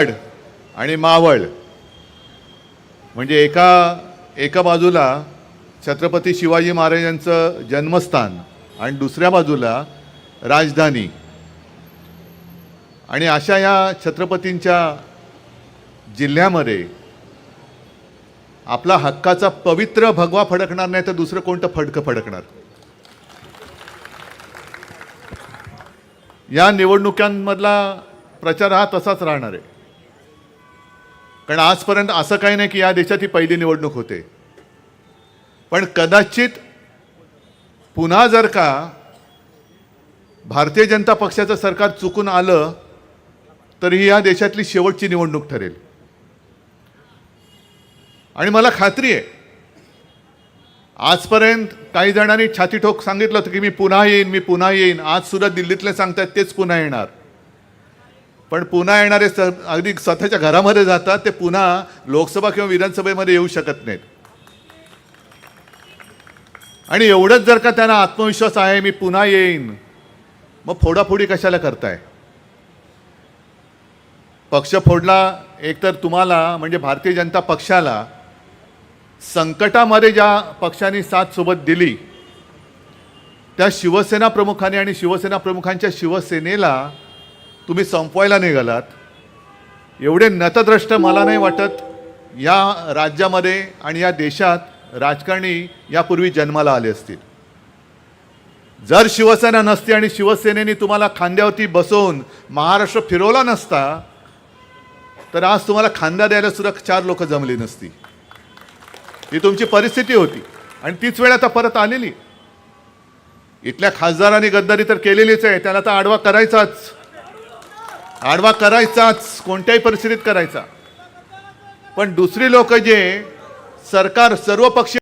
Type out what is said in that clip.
आणि मावळ म्हणजे एका बाजूला छत्रपती शिवाजी महाराजांचं जन्मस्थान आणि दुसऱ्या बाजूला राजधानी आणि अशा या छत्रपतींच्या जिल्ह्यामध्ये आपला हक्काचा पवित्र भगवा फडकणार नाही तर दुसरं कोणतं फडकं फडकणार. या निवडणुकांमधला प्रचार हा तसाच राहणार आहे. कारण आजपर्यंत असं काही नाही की या देशात ही पहिली निवडणूक होते. पण कदाचित पुन्हा जर का भारतीय जनता पक्षाचं सरकार चुकून आलं तर ही या देशातली शेवटची निवडणूक ठरेल. आणि मला खात्री आहे आजपर्यंत काही जणांनी छातीठोक सांगितलं होतं की मी पुन्हा येईन. आज सुद्धा दिल्लीतले सांगतात तेच पुन्हा येणार. पण पुन्हा येणारे अगदी स्वतःच्या घरामध्ये जातात, ते पुन्हा लोकसभा किंवा विधानसभेमध्ये येऊ शकत नाहीत. आणि एवढंच जर का त्यांना आत्मविश्वास आहे मी पुन्हा येईन, मग फोडाफोडी कशाला करताय? पक्ष फोडला एकतर तुम्हाला म्हणजे भारतीय जनता पक्षाला संकटामध्ये ज्या पक्षांनी साथ सोबत दिली त्या शिवसेना प्रमुखांनी आणि शिवसेना प्रमुखांच्या शिवसेनेला तुम्ही संपवायला निघालात. एवढे नतद्रष्ट मला नाही वाटत या राज्यामध्ये आणि या देशात राजकारणी यापूर्वी जन्माला आले असतील. जर शिवसेना नसती आणि शिवसेनेने तुम्हाला खांद्यावरती बसवून महाराष्ट्र फिरवला नसता तर आज तुम्हाला खांदा द्यायला सुद्धा 4 लोक जमली नसती. ही तुमची परिस्थिती होती आणि तीच वेळ आता परत आलेली. इथल्या खासदारांनी गद्दारी तर केलेलीच आहे, त्याला तर आडवा करायचाच कोणत्याही परिस्थितीत करायचा. पण दुसरी लोक जे सरकार सर्व पक्षीय